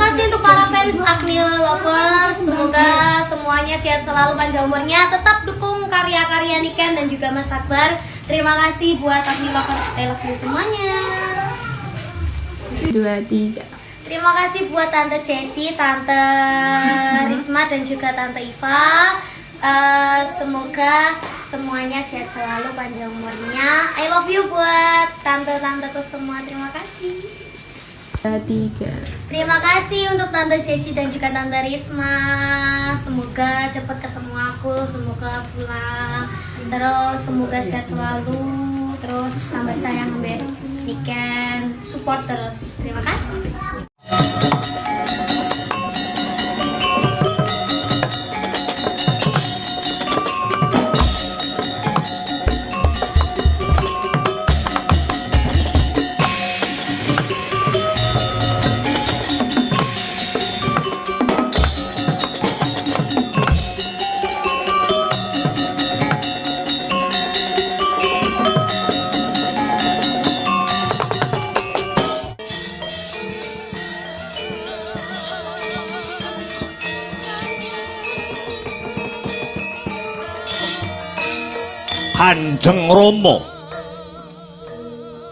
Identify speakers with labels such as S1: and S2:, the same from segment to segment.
S1: kasih untuk para fans Agni Lovers. Semoga semuanya sehat selalu, panjang umurnya. Tetap dukung karya-karya Niken dan juga Mas Akbar. Terima kasih buat Agni Lovers. I love you semuanya.
S2: 2, 3.
S1: Terima kasih buat Tante Jessie, Tante Risma dan juga Tante Iva. Semoga semuanya sehat selalu, panjang umurnya. I love you buat tante-tanteku semua. Terima kasih.
S2: 3.
S1: Terima kasih untuk Tante Jessie dan juga Tante Risma. Semoga cepat ketemu aku, semoga pulang. Terus semoga sehat selalu. Terus tambah sayang sampai Niken, support terus. Terima kasih.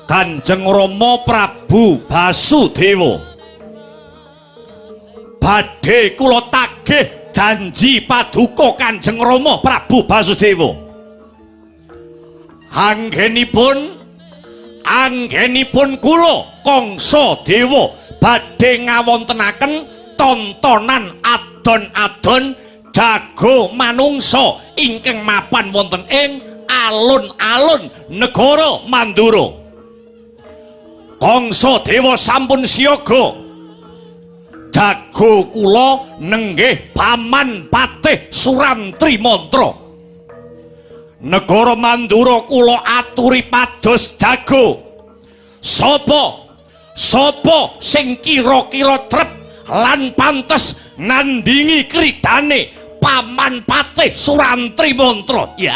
S3: Kanjeng Rama Prabu Basudewa badhe kula tagih janji paduka Kanjeng Rama Prabu Basudewa anggenipun kula Kangsa Dewa badhe ngawontenaken tontonan adon-adon jago manungsa ingkang mapan wonten ing alun-alun negara Mandura. Kangsa Dewa sampun siaga. Jago kula nenggih Paman Patih Surantri Mantra. Negara Mandura kula aturi pados jago. Sapa sing kira-kira trep lan pantes nandingi kridane Paman Patih Surantri Mantra. Ya.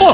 S3: Oh.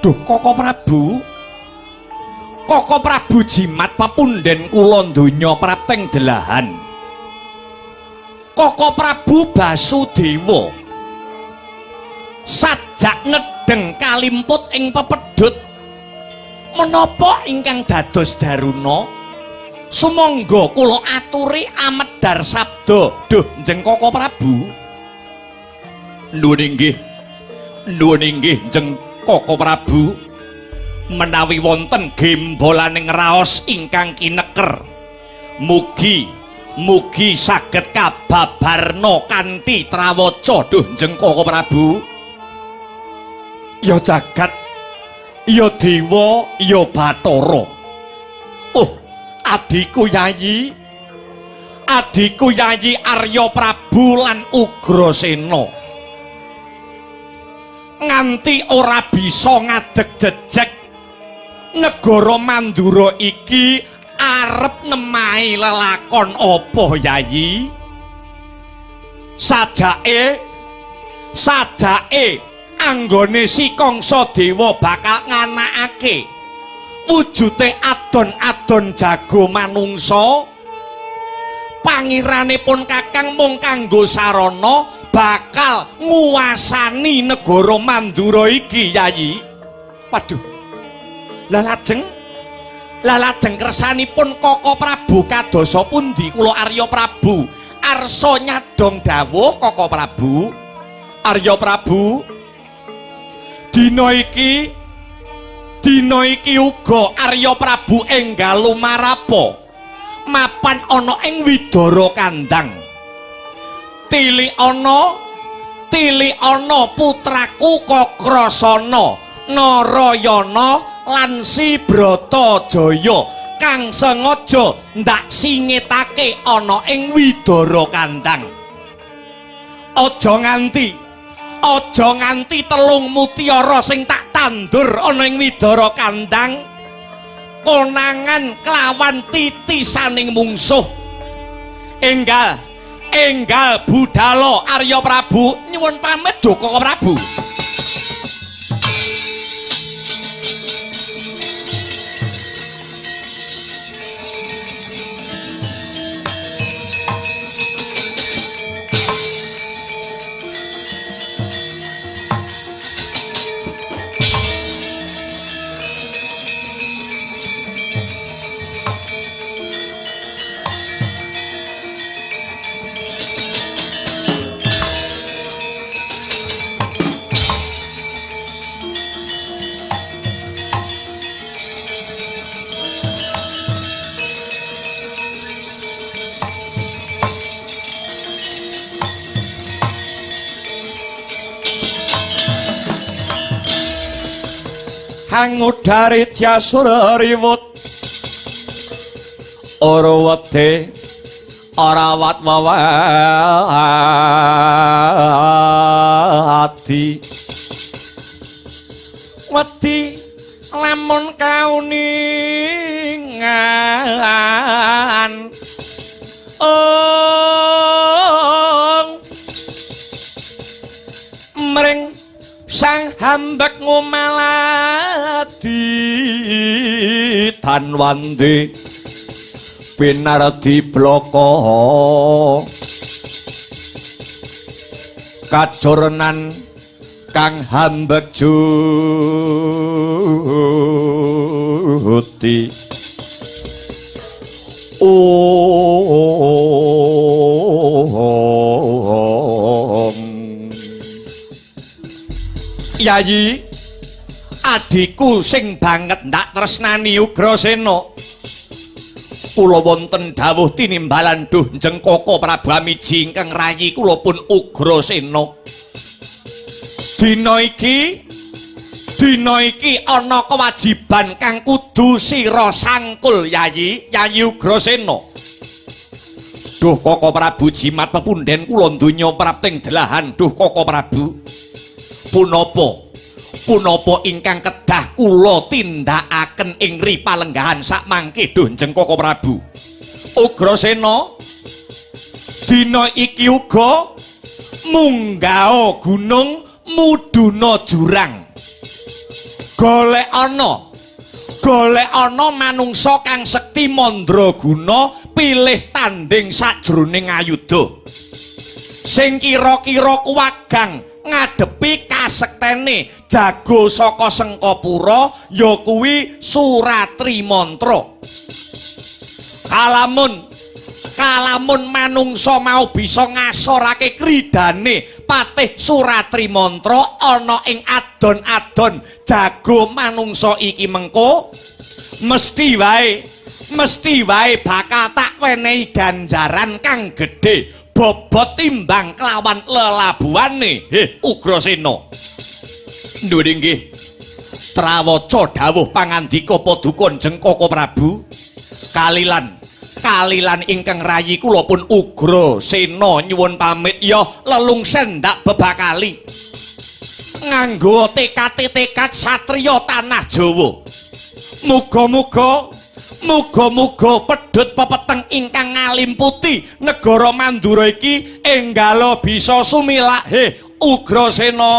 S3: Duh, Koko Prabu jimat papunden kula donya praping delahan. Koko Prabu Basudewa sajak ngedeng kalimput ing pepedhut menapa ingkang dados daruna sumangga kula aturi amedhar sabda. Duh, njeng Koko Prabu. Nuwun inggih njeng Koko Prabu, menawi wonten gembolaning raos ingkang kineker, mugi saged kababarna kanthi trawaca. Duh njeng Koko Prabu. Ya jagat, ya dewa, ya Bathara. Oh, adhiku Yayi, adiku Yayi Arya Prabu lan Ugrasena nganti ora bisa ngadeg jejeg negara Mandura iki arep nemahi lelakon apa Yayi? Sajake anggone si Kangsa Dewa bakal nganakake wujute adon-adon jago manungsa. Pangeranipun Kakang mung kanggo sarana bakal nguwasani negara Mandura iki Yayi. Waduh. Lah lajeng kersanipun Koko Prabu kadosa pundi kula Arya Prabu arsa nyadong dawuh Koko Prabu. Arya Prabu dina iki uga Arya Prabu enggal lumarapa mapan ana ing Widara Kandang. Tili ana putraku Kakrasana, Narayana lan Si Bratajaya kang sengaja ndak singetake ana ing Widara Kandang. Aja nganti telung mutiara sing tak tandur ana ing Widara Kandang konangan kelawan titisaning mungsuh. Enggal budhalo Arya Prabu nyuwun pamit Duh Koko Prabu. Angudari tyasura riwut ora wete ora watwawati wedi lamun kauningan mring sang hambek ngumaladi tanwandi pinardi bloko kajornan kang hambek juti Yayi, adiku sing banget ndak tresnani Ugrasena. Kula wonten dawuh tinimbalan duh njeng Koko Prabu Amiji ingkang rayi kula pun Ugrasena. Dina iki ana kewajiban kang kudu sira sangkul Yayi Ugrasena. Duh Koko Prabu jimat pepunden kula donya prapting delahan duh Koko Prabu. Punapa ingkang kedah kula tindakaken ing ripalenggahan sakmangke duh njeng Koko Prabu Ugrasena dina iki uga munggah gunung muduna jurang golek ana manungsa kang sekti mandraguna pilih tanding sajroning ayuda sing kira-kira kuwagang ngadepi kasektene jago saka Sengkapura ya kuwi Suratri Mantra. Kalamun manungsa mau bisa ngasorake kridane patih Suratri Mantra ana ing adon-adon jago manungsa iki mengko mesti wae bakal tak wenehi ganjaran kang gedhe bobot timbang kelawan lelabuhane Ugrasena. Nggih nggih. Trawaca dawuh pangandika Paduka Njeng Koko Prabu. Kalilan kalilan ingkang rayi kula pun Ugrasena nyuwun pamit ya lelungsen ndak bebakali nganggo tekad satriya tanah Jawa. Muga-muga pedhot pepeteng ingkang ngalimputi negara Mandura iki enggala bisa sumilak Ugrasena.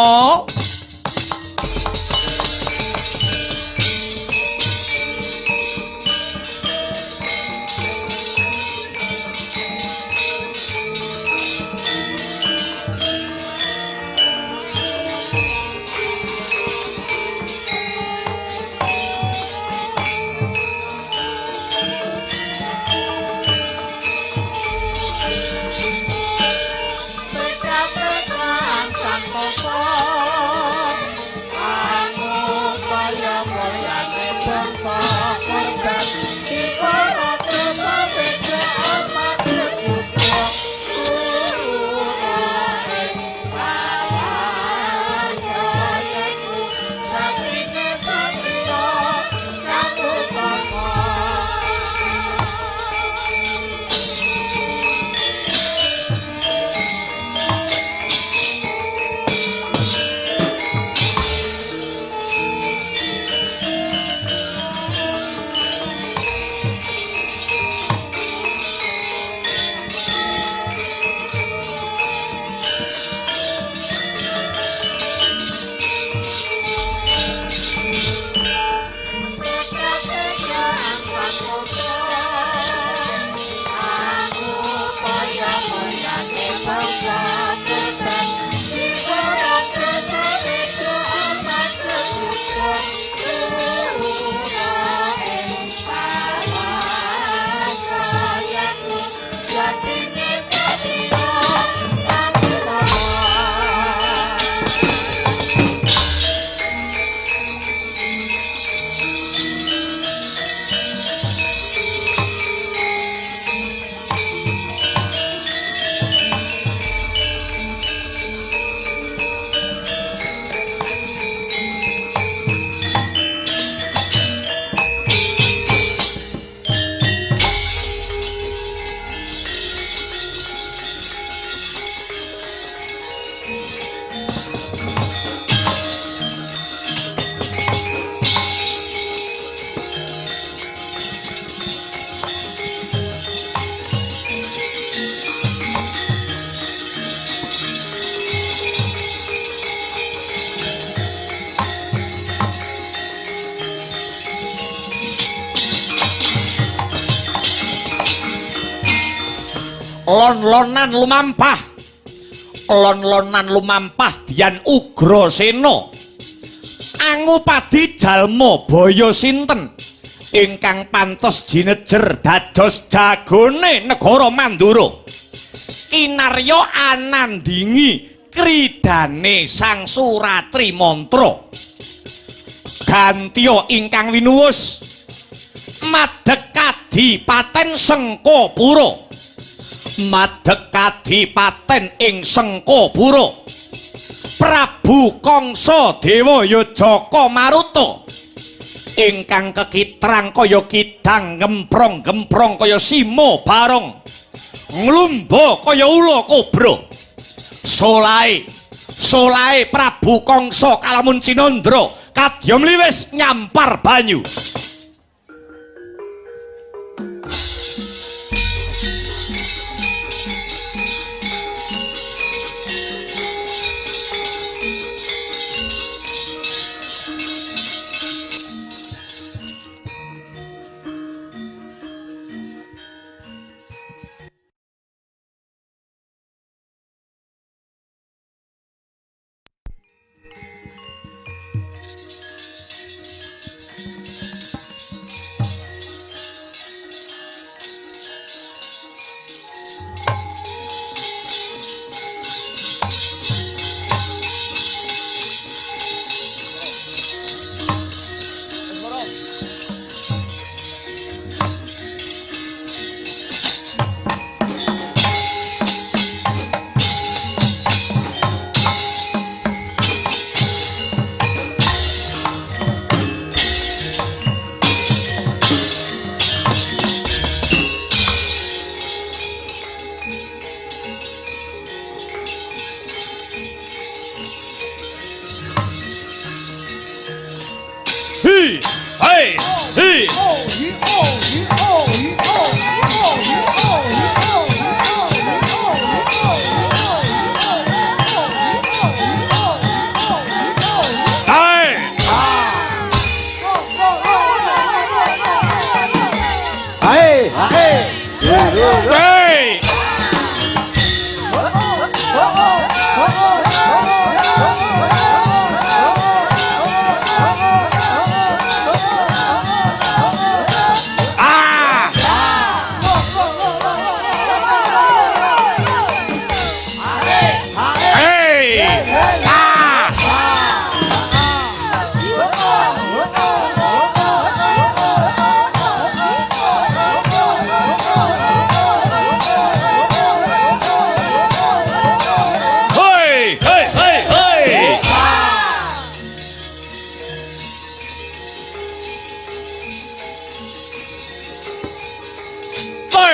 S3: lon-lonan lumampah Dian Ugrasena angupadi jalma baya sinten ingkang pantes jinejer dados jagone negara Mandura kinarya anandingi kridane Sang Suratri Mantra gantiya ingkang winuwus madhek kadipaten Sengkapura madhek kadipaten ing Sengkapura Prabu Kangsa Dewaya Jaka Maruta ingkang kekitrang kaya kidang gemprong-gemprong kaya sima barong nglumba kaya ula kobra solae Prabu Kangsa kalamun Cinandra kadya mliwis nyampar banyu.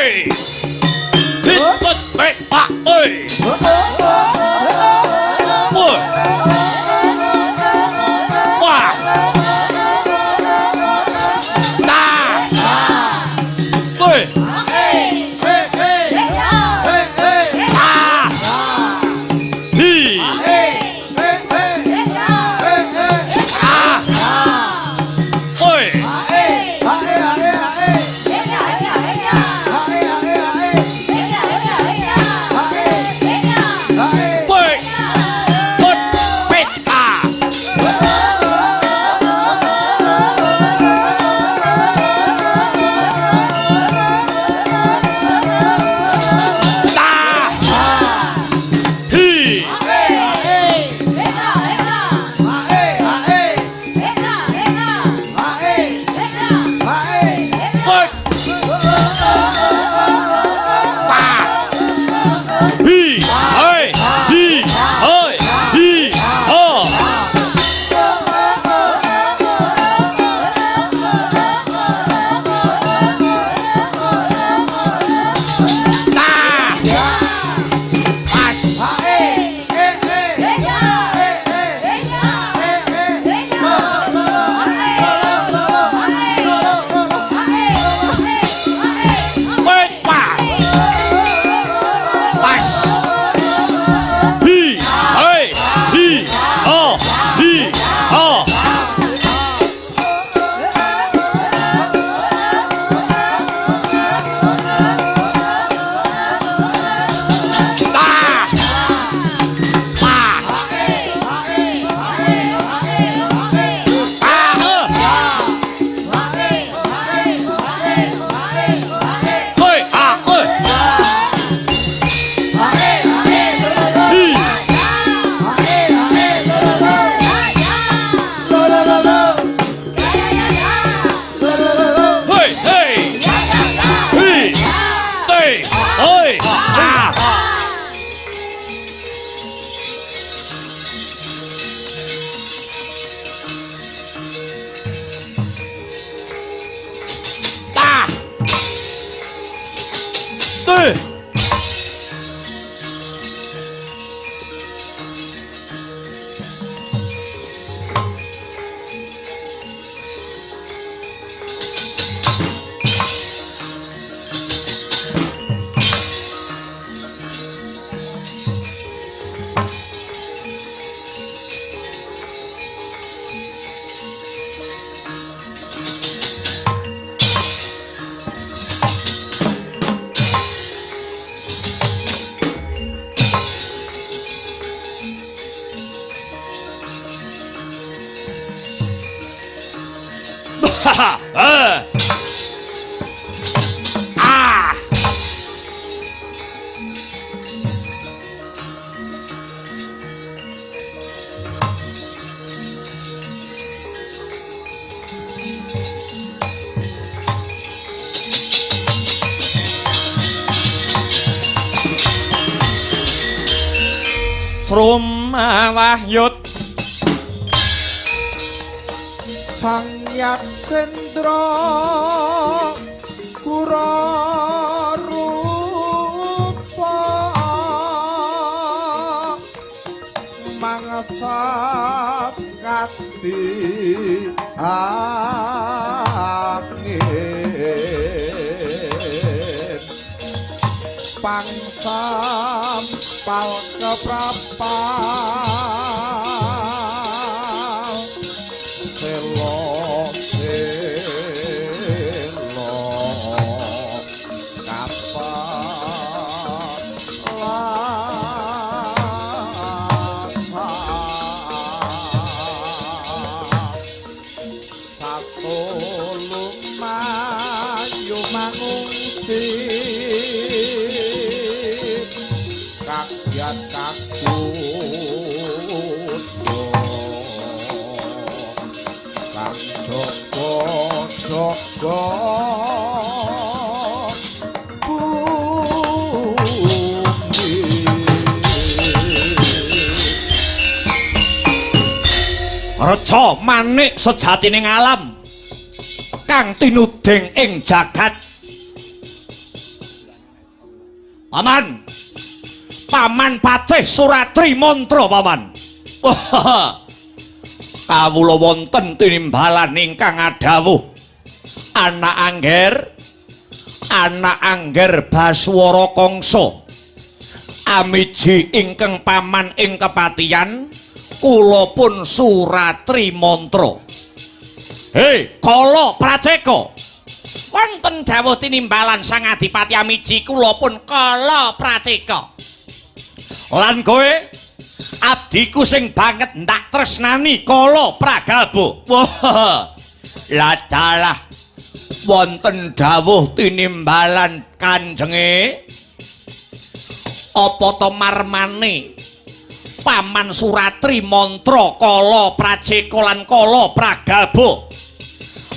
S3: Oi. Hikut Pak oi. Oi. Wah. Nah. Oi. Ah. Hi. Ah. Oi. Oi. Put pit ah. Nah. Hi. Oi. Ah. Hi. Oi. Hi. Oi. Hi. Oh. Nah. Pas. Oi. Wah. Pas. Hi. Oi. Hi. Oh. Hi. Oh. Nah. Wah. Oi. Ah. Oi. Hi. Hei, hei. Hi. Hei. Oi. Ah. Ah. Hei. Haha. Ah. Srumawahyut
S4: Sang Yaksendra Kura rupa mangsa skati angin pangsam pal keprapal selo kakyat kakut kang joko
S3: Reca manik sejatining alam kang tinuding ing jagat Paman. Paman Patih Suratri mantra paman. Wah. Kawula wonten tinimbalan ingkang adawuh. Anak Angger Baswara Kangsa. Amiji ingkang paman ing kepatihan kula pun Suratri mantra. Hei, Kala Praceka. Wonten dawuh tinimbalan Sang Adipati Amiji kula pun Kala Praceka. Lan kowe abdiku sing banget ndak tresnani Kala Pragalba. Wah. Ladalah wonten dawuh tinimbalan Kanjenge apa to marmane Paman Suratri mantra Kala Praceka lan Kala Pragalba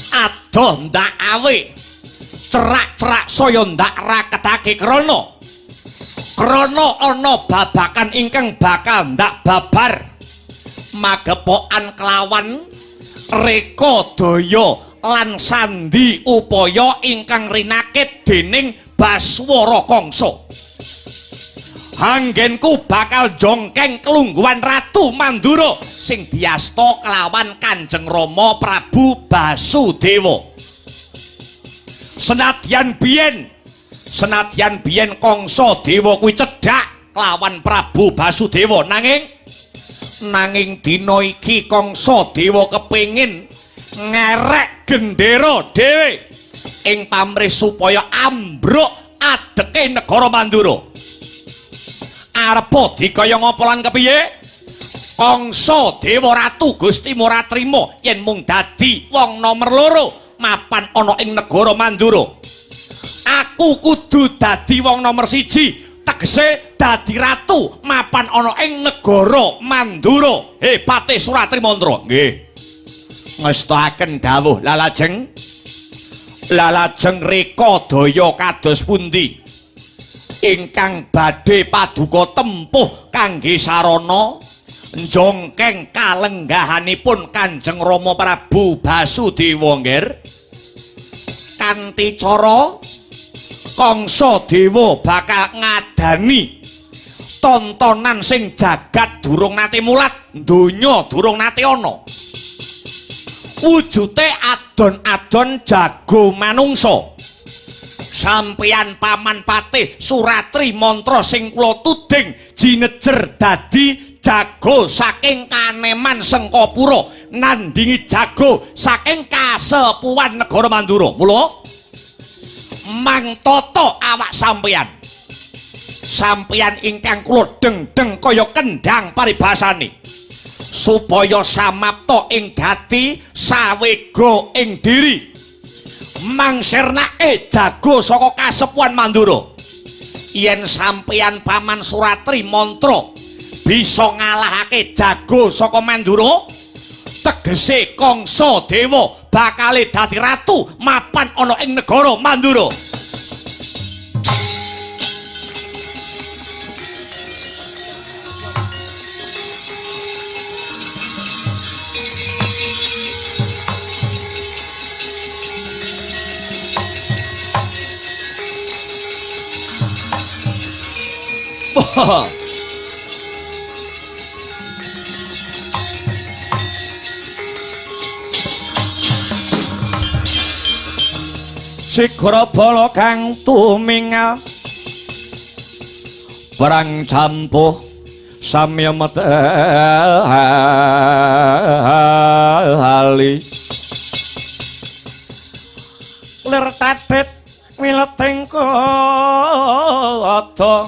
S3: adoh ndak awe cerak-cerak saya ndak raketake krana ana babakan ingkang bakal ndak babar magepokan kelawan reka daya lan sandi upaya ingkang rinakit dening Baswara Kangsa. Anggenku bakal jongkeng kelungguhan Ratu Mandura sing diasta kelawan Kanjeng Rama Prabu Basudewa. Senadyan biyen Kangsa Dewa kuwi cedhak kelawan Prabu Basudewa nanging dina iki Kangsa Dewa kepengin ngerek gendera dhewe ing pamrih supaya ambruk adeke negara Mandura. Arep dikaya ngapa lan kepiye? Kangsa Dewa Ratu Gusti ora trima yen mung dadi wong nomor 2 mapan ana ing negara Mandura. Aku kudu dadi wong nomor 1, tegese dadi ratu mapan ana ing negara Mandura. He Patih Suratri mantra. Nggih. Ngestaken dawuh lalajeng reka daya kados pundi ingkang badhe paduka tempuh kangge sarana njongkeng kalenggahanipun Kanjeng Rama Prabu Basudewa nggih. Kanthi cara Kangsa Dewa bakal ngadani tontonan sing jagat durung nate mulat, donya durung nate ana. Wujute adon-adon jago manungsa. Sampeyan Paman Patih Suratri mantra sing kula tuding jinejer dadi jago saking Kaneman Sengkapura nandingi jago saking Kasepuhan negara Mandura. Mula mangtata awak sampeyan ingkang kula deng-deng kaya kendhang paribasane supaya samapta ing gati sawega ing diri mangsirnake jago saka Kasepuhan Mandura. Yen sampeyan Paman Suratri mantra bisa ngalahake jago saka Mandura, tegese Kangsa Dewa bakale dadi ratu mapan ana ing negara Mandura. Sigara bala kang tumingal perang campuh samya metali lir tadet wileting kota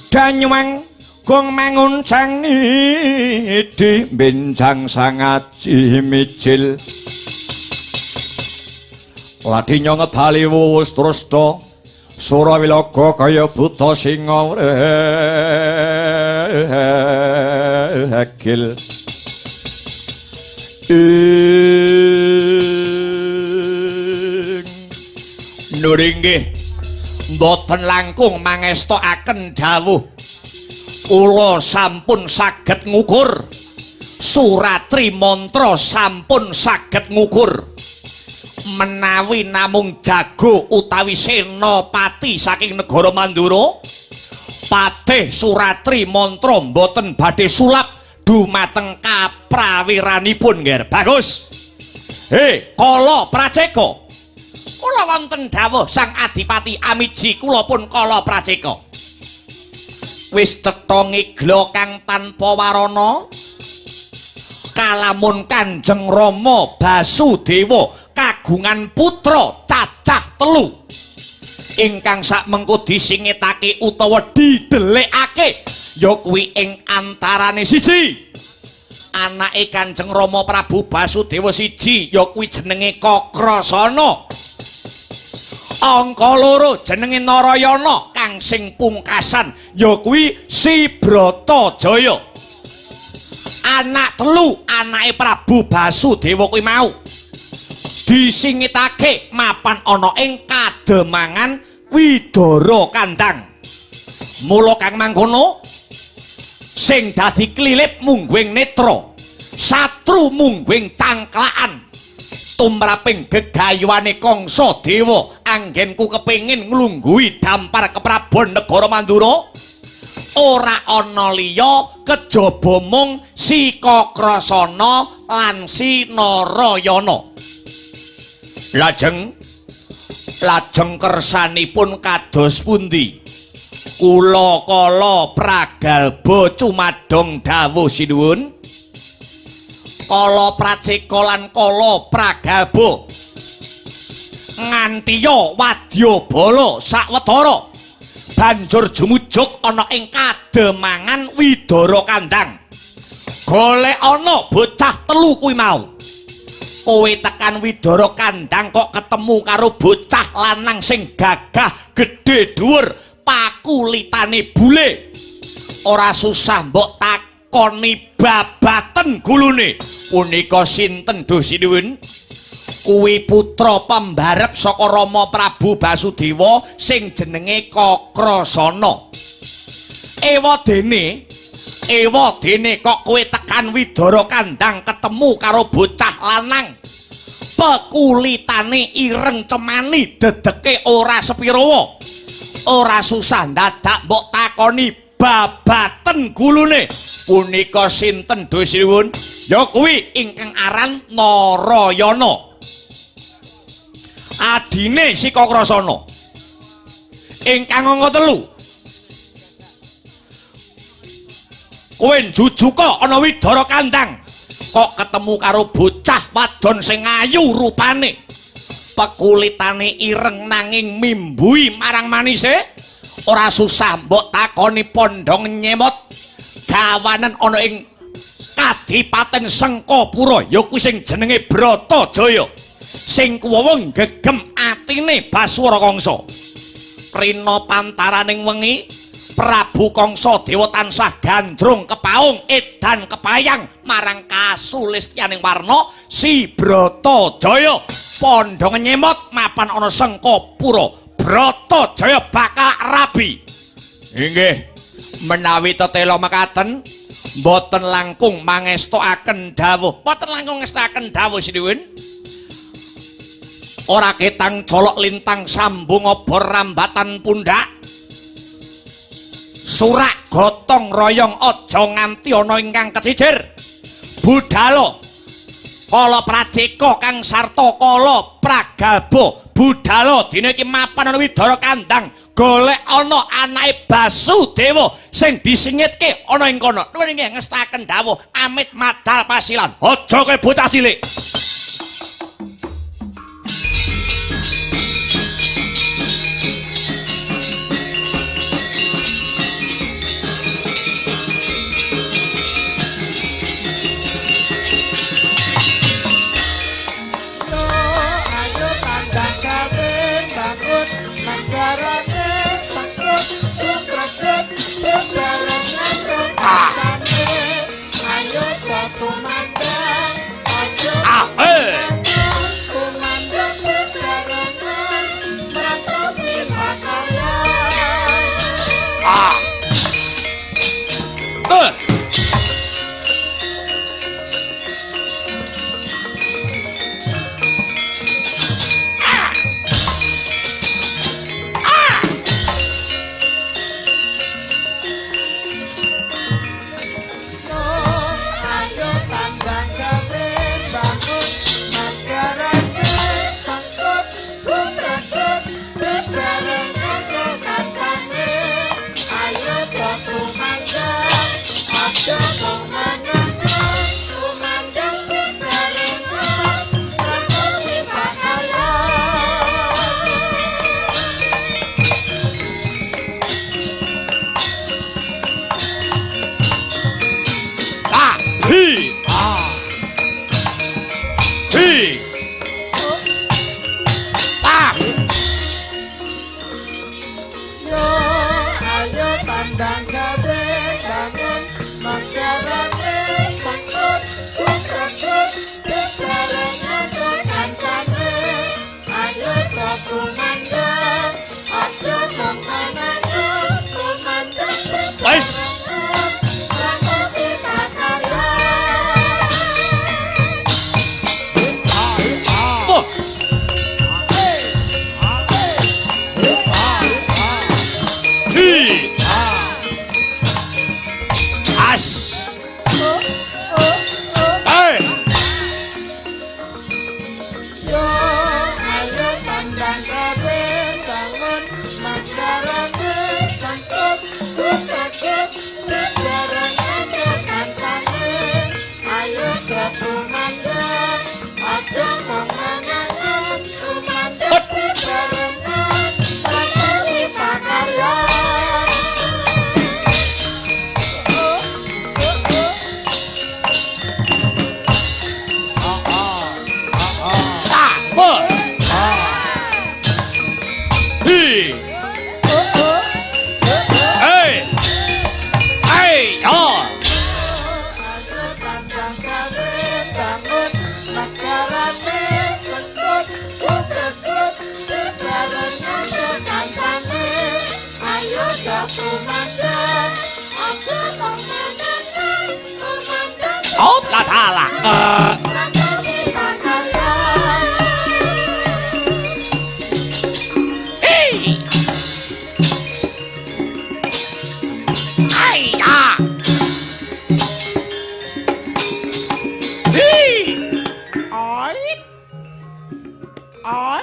S3: danyuang gong manguncang nidi benjang sangaji mijil ladinya ngedali wuwus trusda Surawilaga kaya buta singa regil nuringgih mboten langkung mangestokaken dawuh kula sampun saged ngukur Suratri mantra sampun saged ngukur menawi namung jago utawi senopati saking negara Mandura Patih Suratri mantra mboten badhe sulap dumateng kaprawiranipun nggih. Bagus. Kala Prajeka. Kula wonten dawuh Sang Adipati Amiji kula pun kala Prajeka. Wis cetha ngigla kang tanpa warana. Kalamun Kanjeng Rama Basudewa kagungan putra cacah 3. Ingkang sakmengko disingetake utawa didelekake ya kuwi ing antarane siji anake Kanjeng Rama Prabu Basudewa siji ya kuwi jenenge Kakrasana. Angka 2 jenenge Narayana kang sing pungkasan ya kuwi Si Bratajaya. Anak 3 anake Prabu Basudewa kuwi mau disingitake mapan ana ing kademangan Widara Kandang. Mula kang mangkono sing dadi klilip mungguing netra, satru mungguing cangklakan. Tumraping gegayuhane Kangsa Dewa anggenku kepengin nglungguhi dampar keprabon negara Mandura. Ora ana liya kejaba mung Si Kakrasana lan Si Narayana. Lajeng kersanipun kados pundi? Kula kala pragalba cumadong dawuh sinuwun. Kala Prajeka lan kala pragalba ngantiya wadyabala sawetara banjur jumujuk ana ing kademangan Widara Kandang. Golek ana bocah 3 kuwi mau. Kowe tekan Widara Kandang kok ketemu karo bocah lanang sing gagah gedhe dhuwur pakulitane bule. Ora susah mbok takoni babaten gulune. Punika sinten Dosinuwun? Kuwi putra pembarep saka Rama Prabu Basudewa sing jenenge Kakrasana. Ewa dene kok kowe tekan Widara Kandang ketemu karo bocah lanang pekulitane ireng cemani dedeke ora sepira. Ora susah dadak mbok takoni babaten gulune. Punika sinten Dosinuwun? Ya kuwi ingkang aran Narayana. Adine Si Kakrasana. Ingkang angka 3. Kowe jujuka ana Widara Kandang kok ketemu karo bocah wadon sing ayu rupane. Pekulitane ireng nanging mimbui marang manise. Ora susah mbok takoni pondhong nyemot gawanan ana ing Kadipaten Sengkapura ya kuwi sing jenenge Bratajaya. Sing kuwong gegem atine Baswara Kangsa. Rina pantaraning wengi Prabu Kangsa Dewa tansah gandrung kepaung edan kepayang marang kasulistyaning warna Si Bratajaya. Pondhong nyemot mapan ana Sengkapura. Bratajaya bakal rabi. Inggih, menawi tetela mekaten mboten langkung mangestokaken dawuh. Mboten langkung ngestaken dawuh sinuwun. Ora ketang colok lintang sambung obor rambatan pundak. Surak gotong royong aja nganti ana ingkang kecicir. Budhalo kala Prajeka kang sarta kala pragalba budhalo dina iki mapan ana Widara Kandang golek ana anake Basudewa sing disingitke ana ing kono. Nuwun inggih ngestaken dawuh amit madal pasilan. Aja kowe bocah cilik.
S4: Yo ayo tandang kabe bangun masyarakat sangkut bukaket bicaranya kancane ayo ketumandan aja mengenangan tumandan bicaranya si pakaryan
S3: Oh, katalah. Hey. Ay, ah. Hey. Ait.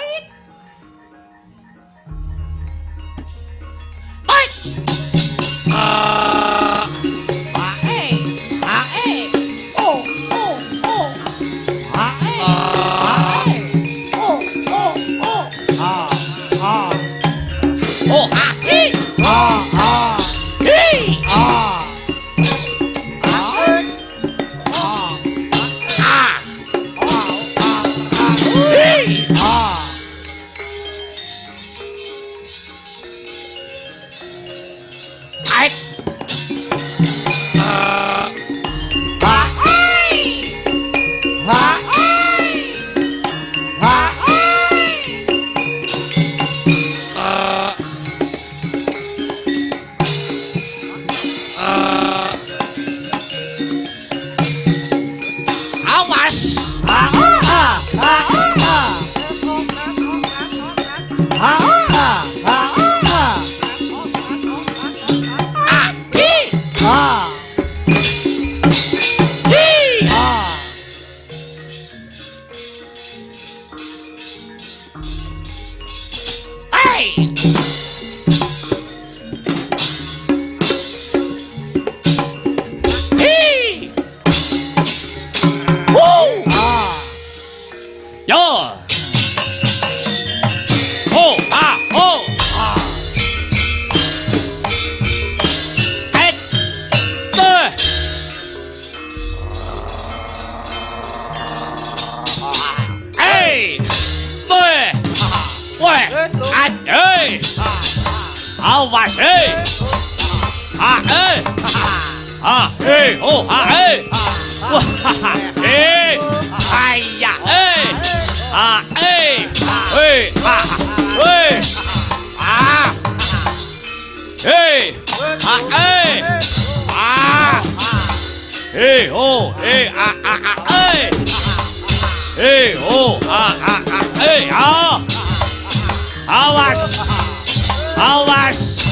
S3: Ait. Ait. Awas, awas,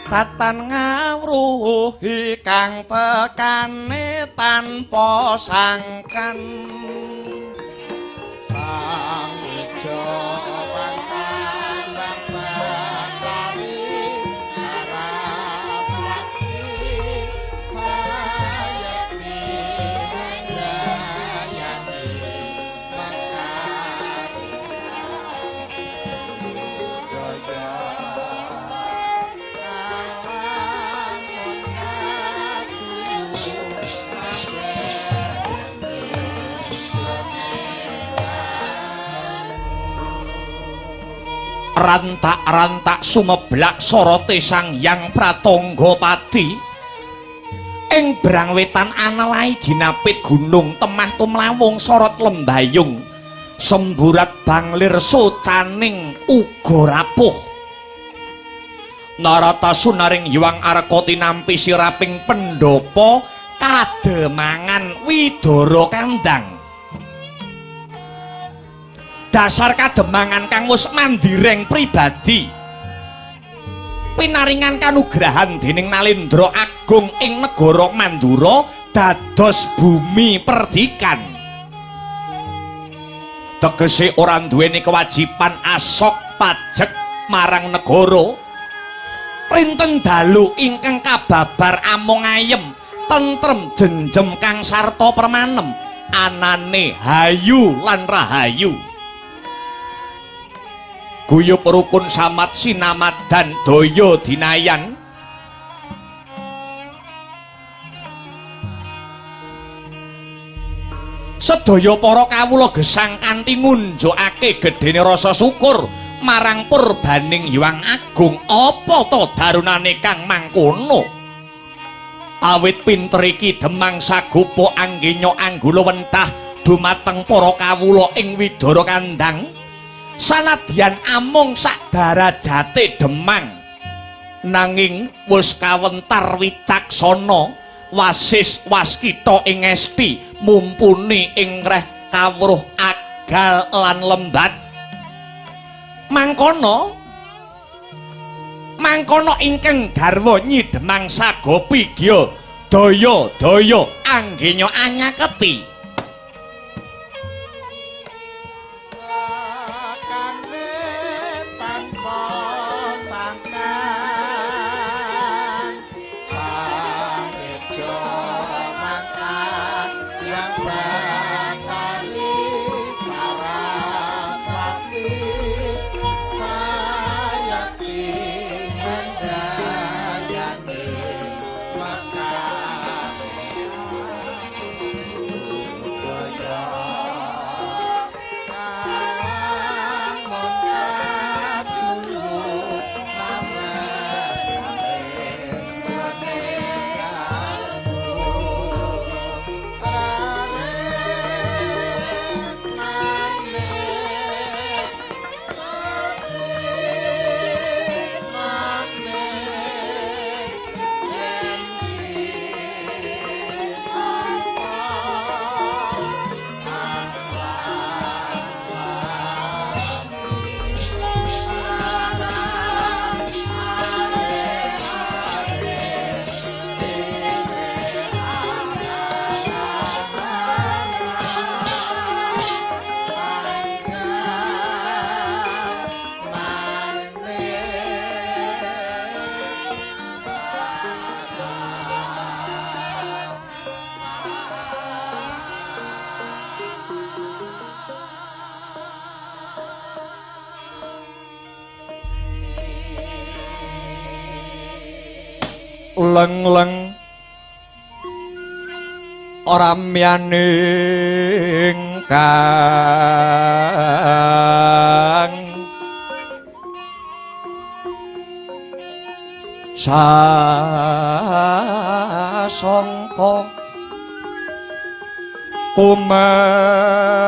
S3: tatan ngawruhi kang tekane tanpa sangkan
S4: sang ijo pantang batari saraswati sayekti dayani makarisa dojo
S3: rantak-rantak sumeblak soroti sang Hyang Pratanggapati ing brang wetan analai ginapit gunung temah tumlawung sorot lembayung semburat banglir socaning uga rapuh narata sunaring Hyang Arka tinampi siraping pendopo kademangan Widara Kandang dasar kademangan kang wis mandireng pribadi pinaringan kanugrahan dening Nalendra Agung ing negara Mandura dados bumi perdikan tegese ora duweni kewajiban asok pajek marang negara printen dalu ingkang kababar amung ayem tentrem jenjem kang sarta permanem anane hayu lan rahayu guyub rukun samat sinamat dan daya dinayan sedaya para kawula gesang kanthi ngunjukake gedene rasa syukur marang purbaning Hyang Agung apa to darunane kang mangkono awit pinter iki demang sagopo anggenya anggula wentah dumateng para kawula ing Widara Kandang sanadyan amung sak darajate demang nanging wis kawentar wicaksana wasis waskita ing esti mumpuni ing reh kawruh agal lan lembat mangkono ingkang garwa nyidemang sagopigya daya anggenya anyaketi leng-leng ora miyaning kang sasangka kumenyar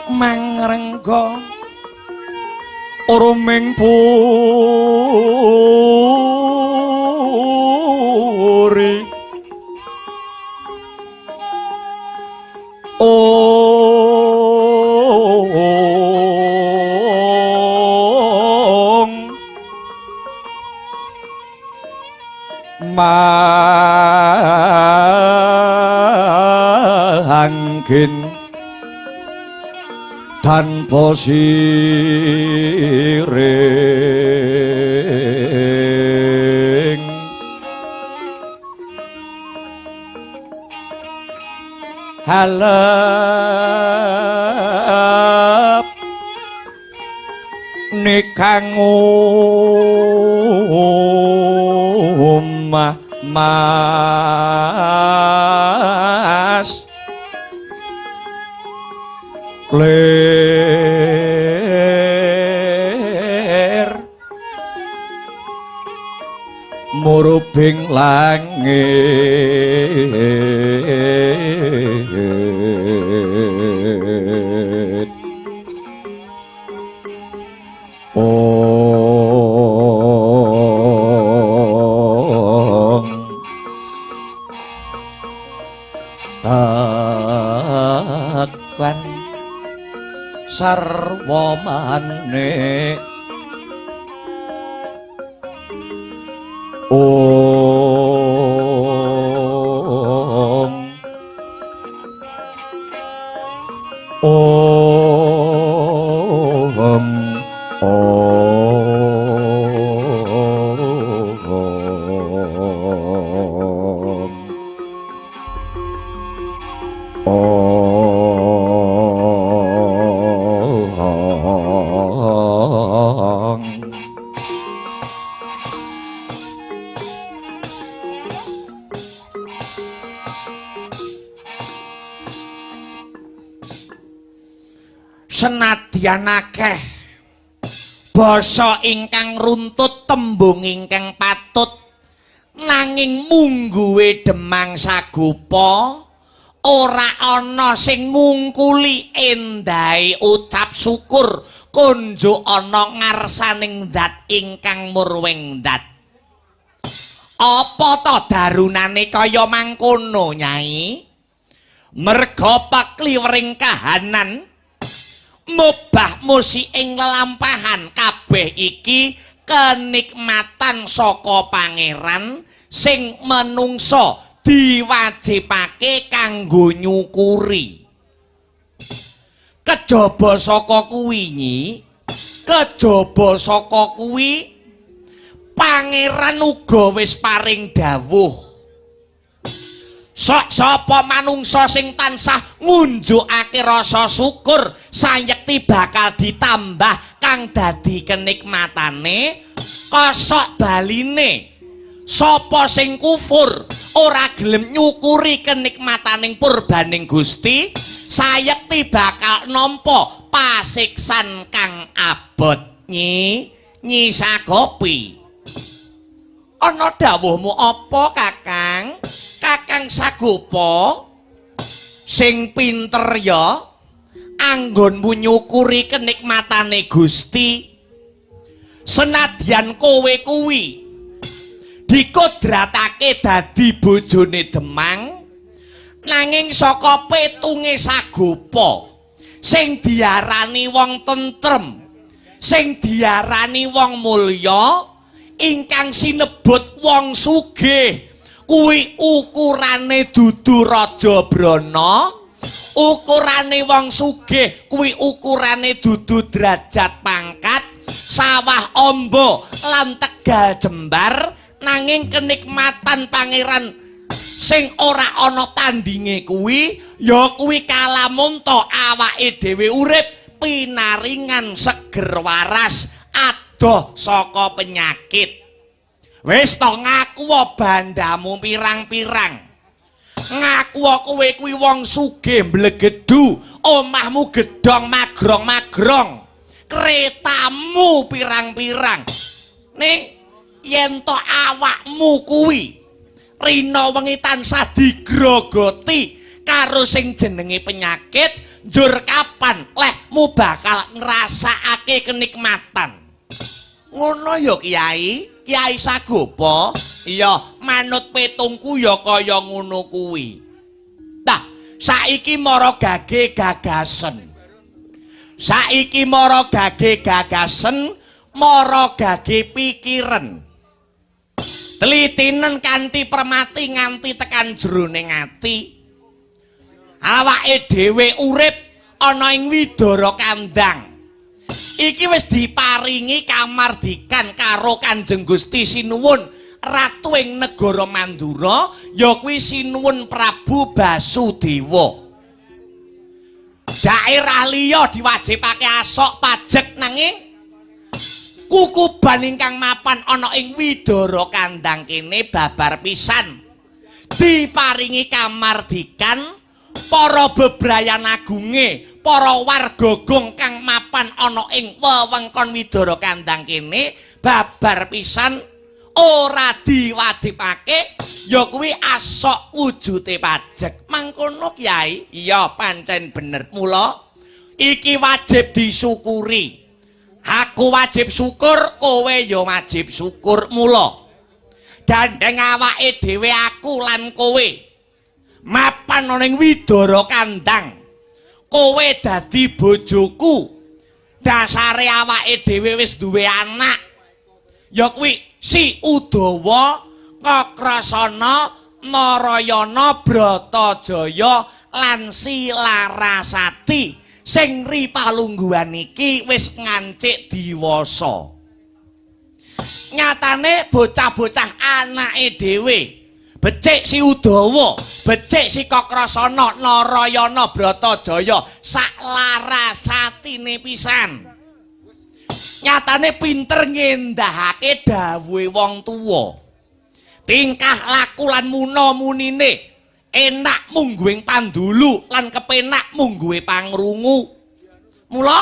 S3: mangrengga uruming puri mangkin tanpa siring halep nikang mas ler murubing langit takkan sarwa manik senadyan akeh basa ingkang runtut tembung ingkang patut nanging mungguwe Demang Sagopa ora ana sing ngungkuli endahe ucap syukur konjo ana ngarsaning zat ingkang murwing zat. Apa to darunane kaya mangkono Nyai? Merga pakliwering kahanan mubah musi ing lelampahan kabeh iki kenikmatan saka pangeran sing menungso diwajibake kanggo nyukuri. Kejaba saka kuwi pangeran uga wis paring dawuh sok sapa manungsa sing tansah ngunjukake rasa syukur sayekti bakal ditambah kang dadi kenikmatane kosok baline sapa sing kufur ora gelem nyukuri kenikmataning purbaning Gusti sayekti bakal nampa pasiksan kang abot. Nyi Sagopi ana dawuhmu apa Kakang? Kakang Sagopa sing pinter ya anggonmu nyukuri kenikmatane Gusti senadyan kowe kuwi dikodratake dadi bojone Demang nanging saka petunge Sagopa sing diarani wong tentrem sing diarani wong mulya ingkang sinebut wong sugih kuwi ukurane dudu Raja Brana ukurane wong sugih kuwi ukurane dudu derajat pangkat sawah amba lan tegal jembar nanging kenikmatan pangeran sing ora ana tandinge kuwi ya kuwi kalamun to awake dhewe urip pinaringan seger waras adoh saka penyakit. Wis to ngaku bandamu pirang-pirang. Ngaku kowe kuwi wong sugih mblegedu, omahmu gedhong magrong-magrong. Kretamu pirang-pirang. Ning yen to awakmu kuwi rina wengi tansah digrogoti karo sing jenenge penyakit njur kapan lehmu bakal ngrasakake kenikmatan. Ngono ya Kiai, Kiai Sagopa. Iya, manut petungku ya kaya ngono kuwi. Nah, saiki mara gage gagasen. Saiki mara gage gagasen, mara gage pikiran. Telitinen kanthi permati nganti tekan jroning ati. Awake dhewe urip ana ing Widara Kandang. Iki wis diparingi kamardikan karo Kanjeng Gusti Sinuwun Ratu ing negara Mandura, ya kuwi Sinuwun Prabu Basudewa. Daerah liya diwajibake asok pajek nanging kukuban ingkang mapan ana ing Widara Kandang kene babar pisan diparingi kamardikan para bebrayan agunge, para warga gong kang mapan ana ing wewengkon Widara Kandang kene babar pisan ora diwajibake ya kuwi asok wujude pajek. Mangkono Kiai? Iya pancen bener. Mula iki wajib disyukuri. Aku wajib syukur, kowe ya wajib syukur. Mula gandeng awake dhewe aku lan kowe mapan ana ing Widara Kandang. Kowe dadi bojoku. Dasare awake dhewe wis duwe anak. Ya kuwi Si Udawa, Kakrasana, Narayana, Bratajaya lan Si Larasati sing ripalungguhan iki wis ngancik diwasa. Nyatane bocah-bocah anake dhewe, becik Si Udawa, becik Si Kakrasana, Narayana, Bratajaya, sak larasatine pisan. Nyatane pinter ngendahake dawuhe wong tuwa. Tingkah laku lan muna-munine enak mungguing pandulu lan kepenak mungguhe pangrungu. Mula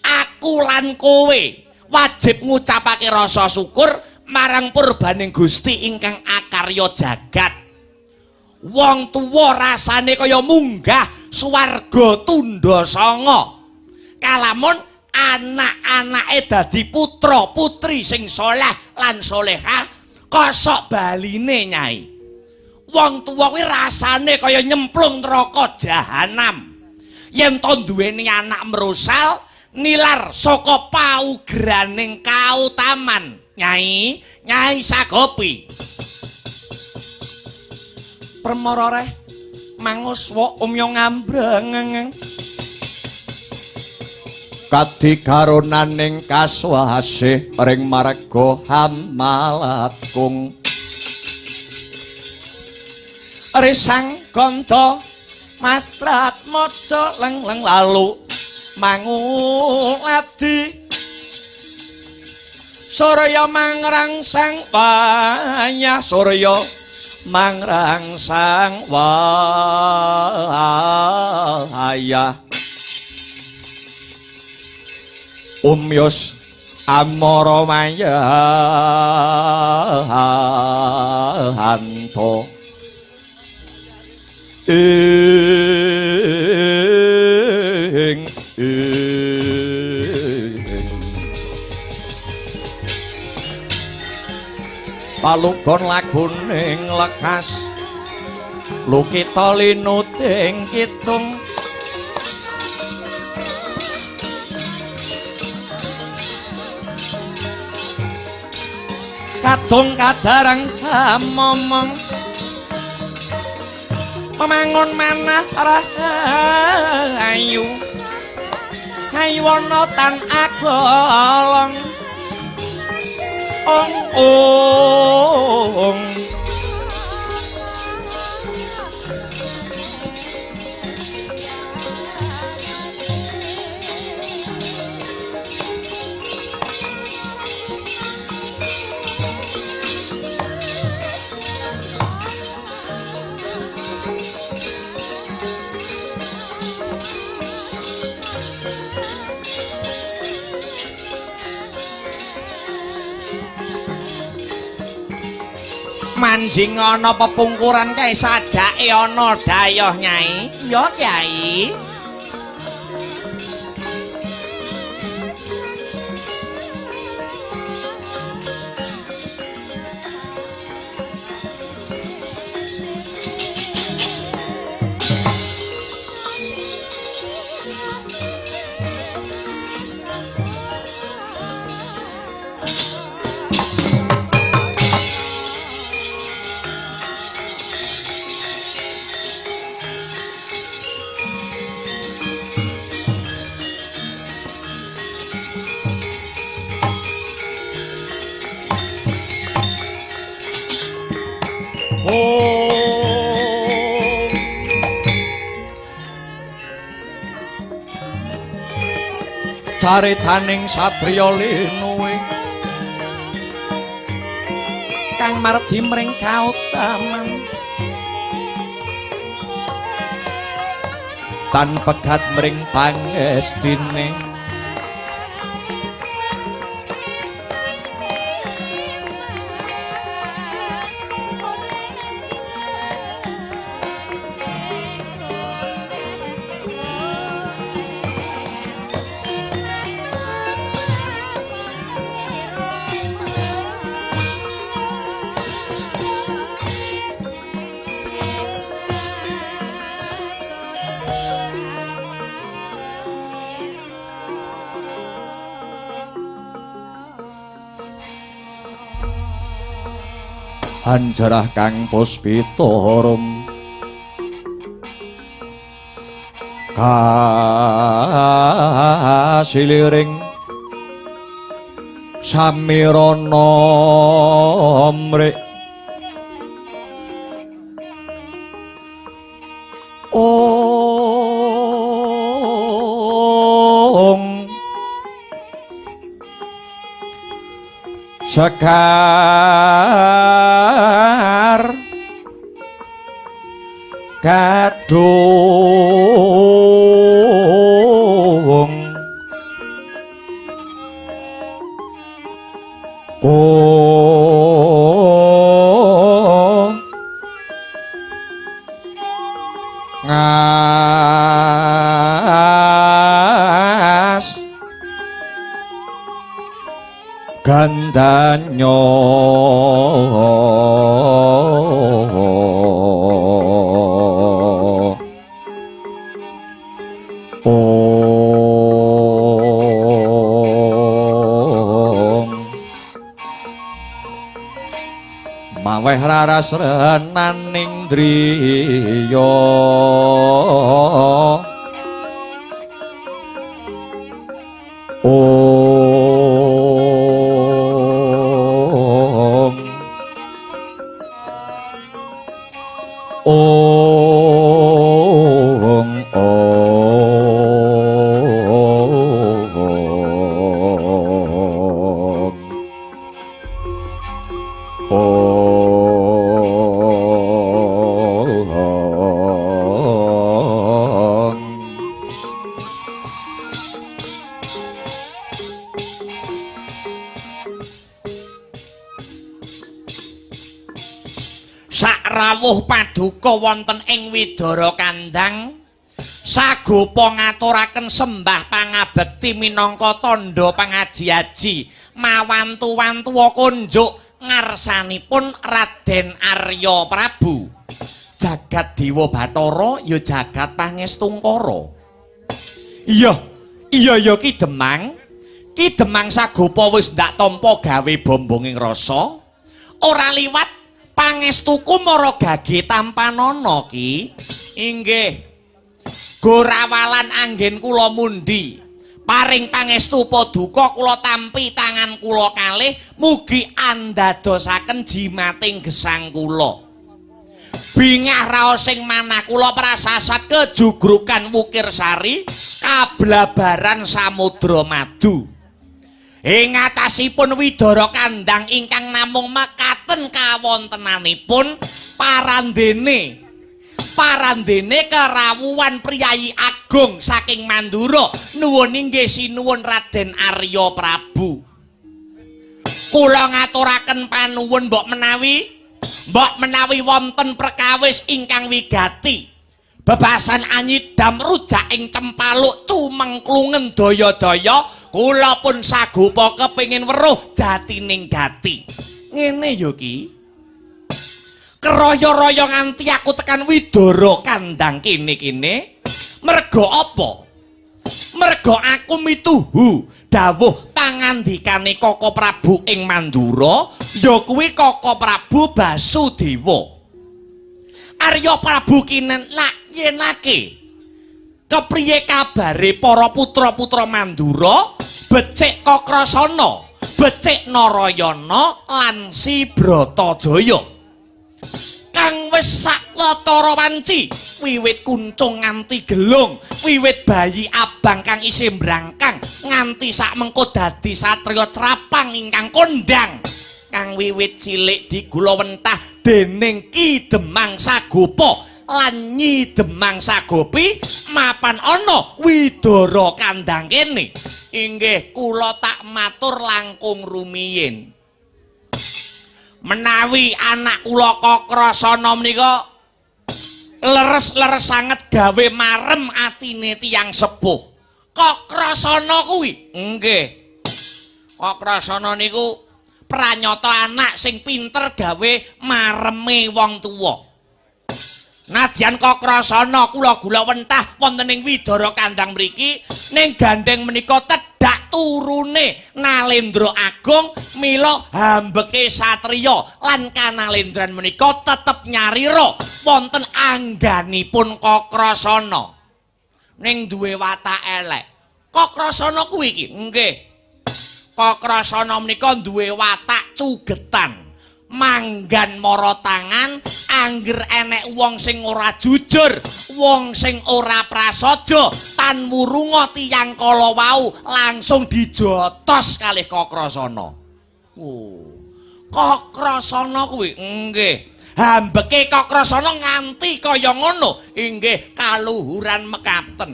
S3: aku lan kowe wajib ngucapake rasa syukur marang purbaning Gusti ingkang akarya jagat. Wong tuwa rasane kaya munggah swarga tundha sanga. Kalamun anak-anake dadi putra putri sing saleh lan salehah kosok baline Nyai. Wong tuwa kuwi rasane kaya nyemplung neraka jahanam. Yen to duweni anak mrosal nilar saka paugraning kautaman. Nyai, Nyai Sagopi. Permara reh manguswa umya ngambreng. Kadikaronaning kaswasih ring marga Hamalakung. Risang kanta mastrat maca leng-leng lalu manguladi Surya mangrangsang wayah Surya mangrangsang wayah Umyus amara mayahanto ing palugon laguning lekas lukita linuting kitung kadung kadarang momong memangun manah rahayu haywana tan agolong ong manjing ana pepungkuran kae sajake ana dayoh Nyai. Ya Kyai. Caritaning satriya linuwe kang mardi mring kautaman tan pegat mring pangestine Anjarah kang puspita harum kasiliring samirana mrik Sekar kadung ngas gandanya maweh raras renaning driya rawuh paduka wonten ing Widara Kandang sagopa ngaturaken sembah pangabekti minangka tandha pangaji-aji mawantu-wantuwa kunjuk ngarsanipun Raden Arya Prabu jagat Dewa Bathara ya jagat Pangestungkara. Iya Ki Demang sagopa wis ndak tampa gawe bombonging rasa ora liwat pangestuku mara gage tampanana Ki. Inggih. Gorawalan anggen kula mundi. Paring pangestu paduka kula tampi tangan kula kalih mugi andadosaken jimating gesang kula. Bingah raos sing manah kula prasasat kejugrukan Wukir Sari kablabaran Samudra Madu. Ing atasipun Widara Kandang ingkang namung mekaten kawontenanipun parandene kerawuhan priyayi agung saking Mandura nuwun inggih sinuwun Raden Arya Prabu. Kula ngaturaken panuwun mbok menawi mbok menawi wonten perkawis ingkang wigati bebasan anyidam rujak ing Cempaluk cumengklungen daya-daya kula pun sagupa kepingin weruh jatining gati ngene yo Ki keroyo-royo nganti aku tekan Widara Kandang kene mergo apa mergo aku mituhu dawuh pangandikane Koko Prabu ing Mandura ya kuwi Koko Prabu Basudewa Arya Prabu kinen lak yenake kepriye kabare para putra-putra Mandura becik Kakrasana becik Narayana lan si Bratajaya kang wis sawetara wanci wiwit kuncung nganti gelung wiwit bayi abang kang isih mbrangkang nganti sak mengko dadi satriya trapang ingkang kondang kang wiwit cilik digulawentah dening Ki Demang Sagopa lan Nyi Demang Sagopi mapan ana Widara Kandang kene inggih kula tak matur langkung rumiyin menawi anak kula Kakrasana menika leres-leres sanget gawe marem atine tiyang sepuh Kakrasana kuwi nggih Kakrasana niku pranyata anak sing pinter gawe mareme wong tuwa nadyan Kakrasana kula gulawentah wonten ing Widara Kandang mriki ning gandeng menika tedhak turune Nalendra Agung mila hambeke satriya lan kanalendran menika tetep nyarira wonten angganipun Kakrasana ning duwe watak elek Kakrasana kuwi iki nggih Kakrasana menika duwe watak cugetan manggan mara tangan angger enek wong sing ora jujur wong sing ora prasaja tan wurunga tiyang kala wau langsung dijotos kalih Kakrasana Kakrasana kuwi nggih hambeke Kakrasana nganti kaya ngono inggih kaluhuran mekaten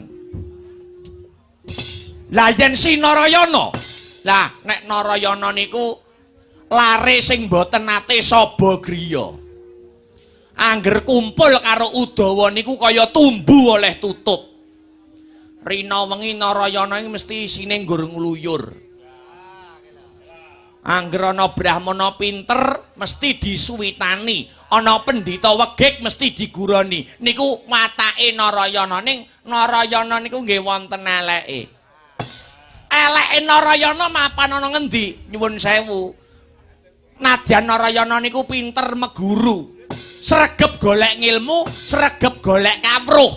S3: lah yen si Narayana lah nek Narayana niku lare sing boten nate saba griya angger kumpul karo Udawa niku kaya tumbu oleh tutup rina wengi Narayana iki mesti isine nggur ngluyur angger ana brahmana pinter mesti disuwitani ana pendhita wegik mesti digurani niku watake Narayana ning Narayana niku nggih wonten eleke eleke Narayana mapan ana ngendi nyuwun sewu nadyan Narayana niku pinter meguru sregep golek ngilmu sregep golek kawruh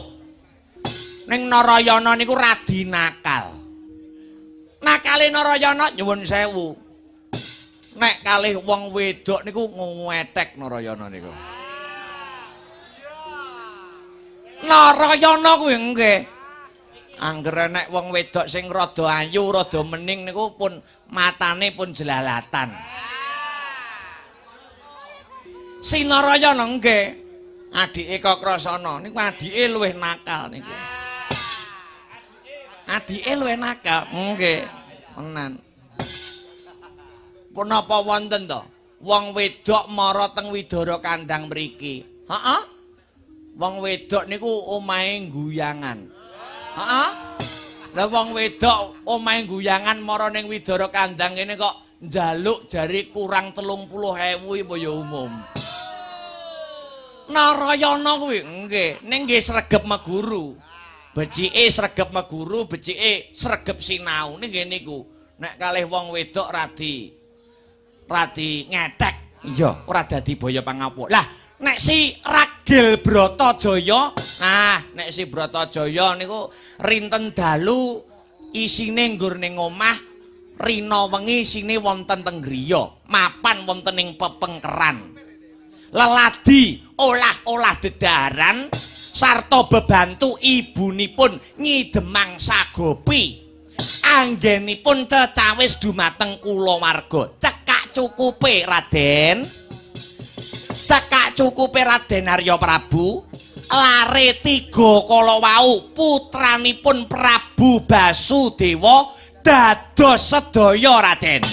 S3: ning Narayana niku radi nakal nakale Narayana nyuwun sewu nek kalih wong wedok niku ngwetek Narayana niku Narayana kuwi nggih angger enek wong wedok sing rada ayu rada mening niku pun matane pun jelalatan si Narayana nggih adike Kakrasana niku adike luwih nakal niku adike luwih nakal nggih menan punapa wonten to wong wedok mara teng Widara Kandang mriki heeh wong wedok niku omahe guyangan heeh lah wong wedok omahe guyangan mara ning Widara Kandang kene kok njaluk jari kurang 30.000 apa ya umum Narayana kuwi nggih ning nggih sregep meguru becike sregep meguru becike sregep sinau ning nggih niku nek kalih wong wedok radi ngethek iya ora dadi boyo pangapu lah nek si Ragil Bratajaya nah nek si Bratajaya niku rinten dalu isine nggur ning omah rina wengi isine wonten teng griya mapan wonten ing pepengkeran leladi olah-olah dedaharan sarta bebantu ibunipun Nyi Demang Sagopi anggenipun cecawis dumateng kulawarga cekak cukupe Raden cekak cukupe Raden Arya Prabu lare 3 kala wau putranipun Prabu Basudewa dados sedaya Raden